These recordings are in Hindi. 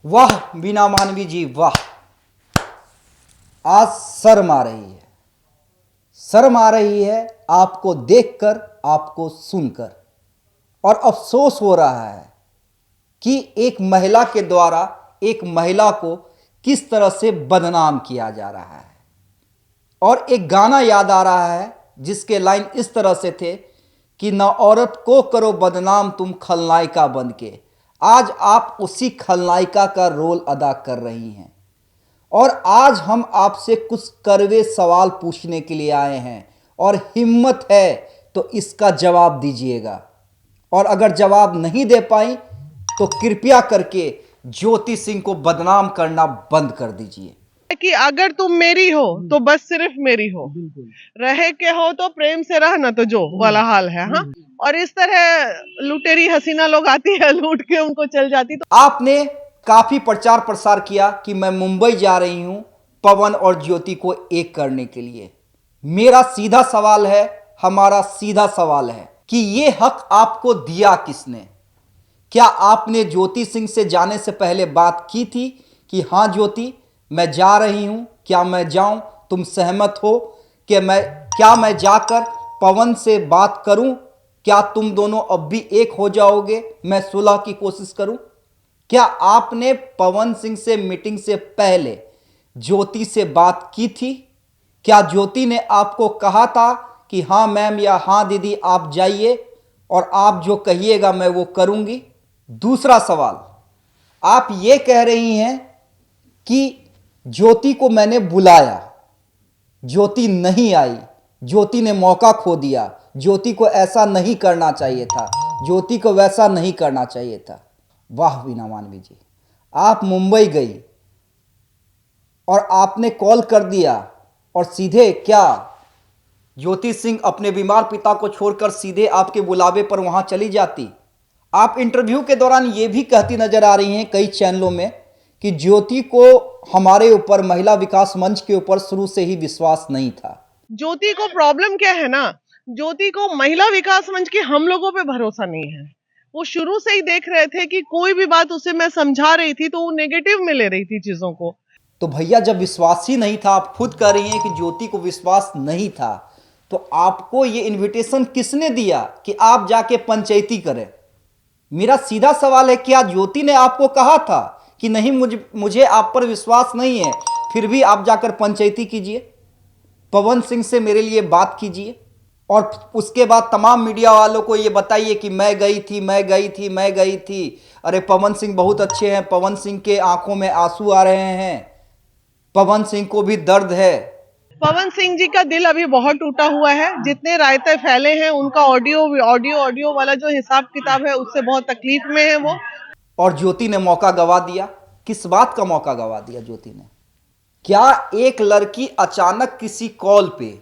वाह बीना मानवी जी वाह। आज शर्म आ रही है, शर्म आ रही है आपको देखकर, आपको सुनकर, और अफसोस हो रहा है कि एक महिला के द्वारा एक महिला को किस तरह से बदनाम किया जा रहा है। और एक गाना याद आ रहा है जिसके लाइन इस तरह से थे कि न औरत को करो बदनाम तुम खलनायिका बन के। आज आप उसी खलनायिका का रोल अदा कर रही हैं और आज हम आपसे कुछ कड़वे सवाल पूछने के लिए आए हैं और हिम्मत है तो इसका जवाब दीजिएगा, और अगर जवाब नहीं दे पाई तो कृपया करके ज्योति सिंह को बदनाम करना बंद कर दीजिए। कि अगर तुम मेरी हो तो बस सिर्फ मेरी हो, रहे के हो तो प्रेम से रह, ना तो जो वाला हाल है। हाँ, और इस तरह लुटेरी हसीना लोग आती है, लूट के उनको चल जाती। तो आपने काफी प्रचार प्रसार किया कि मैं मुंबई जा रही हूं पवन और ज्योति को एक करने के लिए। मेरा सीधा सवाल है, हमारा सीधा सवाल है कि यह हक आपको दिया किसने? क्या आपने ज्योति सिंह से जाने से पहले बात की थी कि हां ज्योति मैं जा रही हूं, क्या मैं जाऊं, तुम सहमत हो कि क्या मैं जाकर पवन से बात करूं, क्या तुम दोनों अब भी एक हो जाओगे, मैं सुलह की कोशिश करूं? क्या आपने पवन सिंह से मीटिंग से पहले ज्योति से बात की थी? क्या ज्योति ने आपको कहा था कि हाँ मैम या हाँ दीदी आप जाइए और आप जो कहिएगा मैं वो करूंगी? दूसरा सवाल, आप ये कह रही हैं कि ज्योति को मैंने बुलाया, ज्योति नहीं आई, ज्योति ने मौका खो दिया, ज्योति को ऐसा नहीं करना चाहिए था, ज्योति को वैसा नहीं करना चाहिए था। वाह वीना मानवी जी, आप मुंबई गई और आपने कॉल कर दिया और सीधे क्या ज्योति सिंह अपने बीमार पिता को छोड़कर सीधे आपके बुलावे पर वहां चली जाती? आप इंटरव्यू के दौरान ये भी कहती नजर आ रही हैं कई चैनलों में कि ज्योति को हमारे ऊपर, महिला विकास मंच के ऊपर शुरू से ही विश्वास नहीं था। ज्योति को प्रॉब्लम क्या है ना, ज्योति को महिला विकास मंच की हम लोगों पे भरोसा नहीं है। वो शुरू से ही देख रहे थे कि कोई भी बात उसे मैं समझा रही थी तो वो नेगेटिव में ले रही थी चीजों को। तो भैया जब विश्वास ही नहीं था, आप खुद कह रही हैं कि ज्योति को विश्वास नहीं था, तो आपको ये इनविटेशन किसने दिया कि आप जाके पंचायती करें? मेरा सीधा सवाल है, क्या ज्योति ने आपको कहा था कि नहीं मुझे आप पर विश्वास नहीं है, फिर भी आप जाकर पंचायती कीजिए, पवन सिंह से मेरे लिए बात कीजिए, और उसके बाद तमाम मीडिया वालों को ये बताइए कि मैं गई थी, मैं गई थी, मैं गई थी, अरे पवन सिंह बहुत अच्छे हैं, पवन सिंह के आंखों में आंसू आ रहे हैं, पवन सिंह को भी दर्द है। पवन सिंह जी का दिल अभी बहुत टूटा हुआ है। जितने रायते फैले हैं उनका ऑडियो वाला जो हिसाब किताब है उससे बहुत तकलीफ में है वो। और ज्योति ने मौका गवा दिया। किस बात का मौका गवा दिया ज्योति ने? क्या एक लड़की अचानक किसी कॉल पे,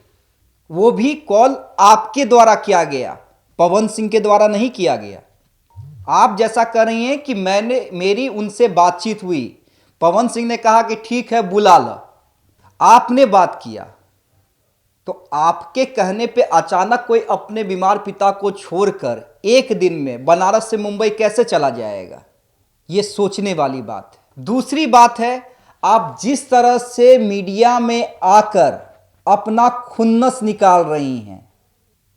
वो भी कॉल आपके द्वारा किया गया, पवन सिंह के द्वारा नहीं किया गया, आप जैसा कर रही हैं कि मेरी उनसे बातचीत हुई, पवन सिंह ने कहा कि ठीक है बुला लो, आपने बात किया, तो आपके कहने पे अचानक कोई अपने बीमार पिता को छोड़कर एक दिन में बनारस से मुंबई कैसे चला जाएगा? ये सोचने वाली बात है। दूसरी बात है, आप जिस तरह से मीडिया में आकर अपना खुन्नस निकाल रही हैं,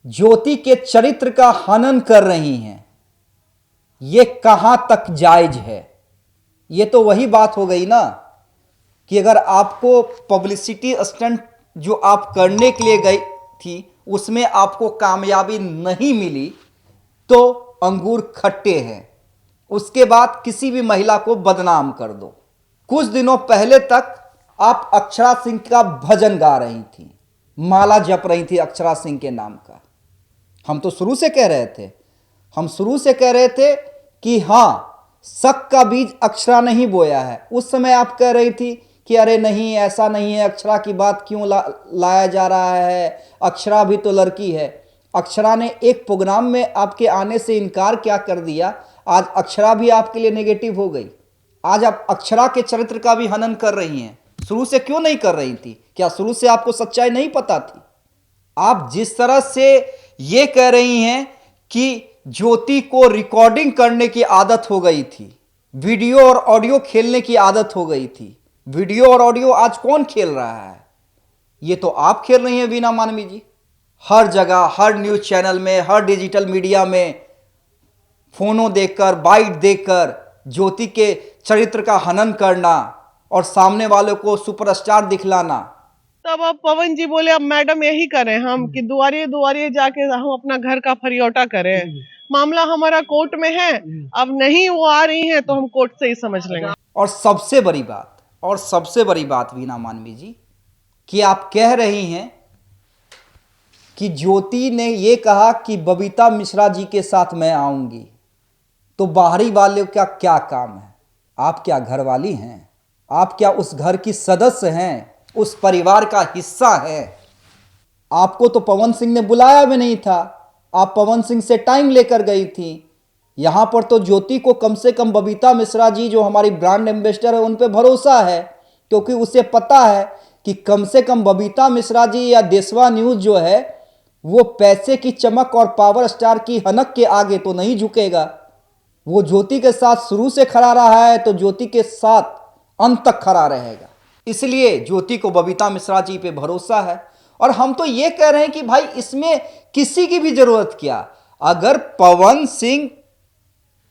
ज्योति के चरित्र का हनन कर रही हैं, ये कहां तक जायज है? ये तो वही बात हो गई ना कि अगर आपको पब्लिसिटी स्टंट जो आप करने के लिए गई थी उसमें आपको कामयाबी नहीं मिली तो अंगूर खट्टे हैं, उसके बाद किसी भी महिला को बदनाम कर दो। कुछ दिनों पहले तक आप अक्षरा सिंह का भजन गा रही थी, माला जप रही थी अक्षरा सिंह के नाम का। हम तो शुरू से कह रहे थे, हम शुरू से कह रहे थे कि हाँ शक का बीज अक्षरा नहीं बोया है। उस समय आप कह रही थी कि अरे नहीं ऐसा नहीं है, अक्षरा की बात क्यों लाया जा रहा है, अक्षरा भी तो लड़की है। अक्षरा ने एक प्रोग्राम में आपके आने से इनकार क्या कर दिया, आज अक्षरा भी आपके लिए नेगेटिव हो गई। आज आप अक्षरा के चरित्र का भी हनन कर रही हैं, शुरू से क्यों नहीं कर रही थी? क्या शुरू से आपको सच्चाई नहीं पता थी? आप जिस तरह से ये कह रही हैं कि ज्योति को रिकॉर्डिंग करने की आदत हो गई थी, वीडियो और ऑडियो खेलने की आदत हो गई थी। वीडियो और ऑडियो आज कौन खेल रहा है? ये तो आप खेल रही हैं वीना मानवी जी। हर जगह, हर न्यूज चैनल में, हर डिजिटल मीडिया में फोनो देकर, बाइट देकर ज्योति के चरित्र का हनन करना और सामने वालों को सुपरस्टार दिखलाना। तब अब पवन जी बोले अब मैडम यही करें हम कि दुआरिये दुआरिये जाके हम अपना घर का फरियोटा करें। मामला हमारा कोर्ट में है, अब नहीं वो आ रही हैं तो हम कोर्ट से ही समझ लेंगे। और सबसे बड़ी बात वीना मानवी जी कि आप कह रही हैं कि ज्योति ने ये कहा कि बबीता मिश्रा जी के साथ मैं आऊंगी, तो बाहरी वाले का क्या काम है? आप क्या घरवाली हैं? आप क्या उस घर की सदस्य हैं? उस परिवार का हिस्सा है? आपको तो पवन सिंह ने बुलाया भी नहीं था। आप पवन सिंह से टाइम लेकर गई थी। यहां पर तो ज्योति को कम से कम बबीता मिश्रा जी जो हमारी ब्रांड एम्बेसडर है उन पे भरोसा है, क्योंकि उसे पता है कि कम से कम बबीता मिश्रा जी या देशवा न्यूज जो है वो पैसे की चमक और पावर स्टार की हनक के आगे तो नहीं झुकेगा। वो ज्योति के साथ शुरू से खड़ा रहा है तो ज्योति के साथ अंत तक खड़ा रहेगा। इसलिए ज्योति को बबीता मिश्रा जी पे भरोसा है। और हम तो ये कह रहे हैं कि भाई इसमें किसी की भी जरूरत क्या? अगर पवन सिंह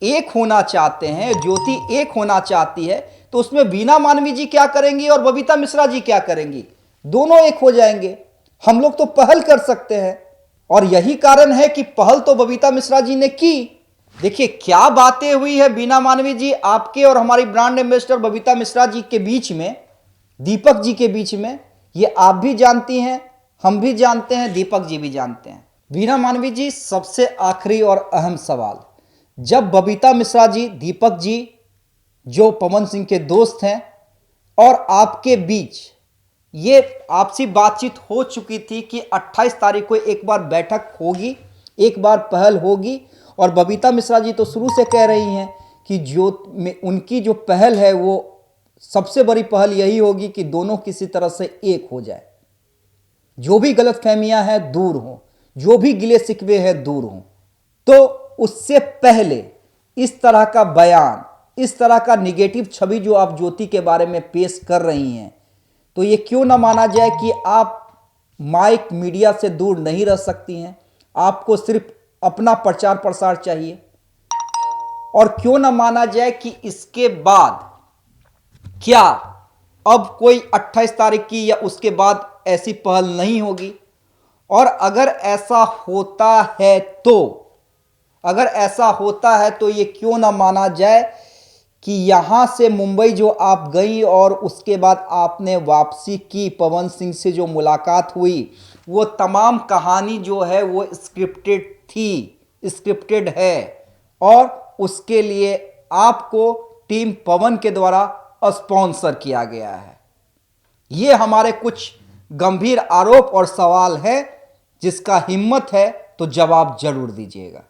एक होना चाहते हैं, ज्योति एक होना चाहती है, तो उसमें वीना मानवी जी क्या करेंगी और बबीता मिश्रा जी क्या करेंगी? दोनों एक हो जाएंगे। हम लोग तो पहल कर सकते हैं और यही कारण है कि पहल तो बबीता मिश्रा जी ने की। देखिए क्या बातें हुई है वीना मानवी जी आपके और हमारी ब्रांड एम्बेसडर बबीता मिश्रा जी के बीच में, दीपक जी के बीच में। ये आप भी जानती हैं, हम भी जानते हैं, दीपक जी भी जानते हैं। वीना मानवी जी, सबसे आखिरी और अहम सवाल, जब बबीता मिश्रा जी, दीपक जी जो पवन सिंह के दोस्त हैं और आपके बीच ये आपसी बातचीत हो चुकी थी कि 28 तारीख को एक बार बैठक होगी, एक बार पहल होगी, और बबीता मिश्रा जी तो शुरू से कह रही हैं कि जो में उनकी जो पहल है वो सबसे बड़ी पहल यही होगी कि दोनों किसी तरह से एक हो जाए, जो भी गलतफहमियां हैं दूर हों, जो भी गिले शिकवे हैं दूर हों। तो उससे पहले इस तरह का बयान, इस तरह का निगेटिव छवि जो आप ज्योति के बारे में पेश कर रही हैं, तो ये क्यों ना माना जाए कि आप माइक मीडिया से दूर नहीं रह सकती हैं? आपको सिर्फ अपना प्रचार प्रसार चाहिए। और क्यों ना माना जाए कि इसके बाद क्या अब कोई 28 तारीख की या उसके बाद ऐसी पहल नहीं होगी? और अगर ऐसा होता है तो ये क्यों ना माना जाए कि यहां से मुंबई जो आप गई और उसके बाद आपने वापसी की, पवन सिंह से जो मुलाकात हुई, वो तमाम कहानी जो है वो स्क्रिप्टेड है और उसके लिए आपको टीम पवन के द्वारा स्पॉन्सर किया गया है। ये हमारे कुछ गंभीर आरोप और सवाल है जिसका हिम्मत है तो जवाब जरूर दीजिएगा।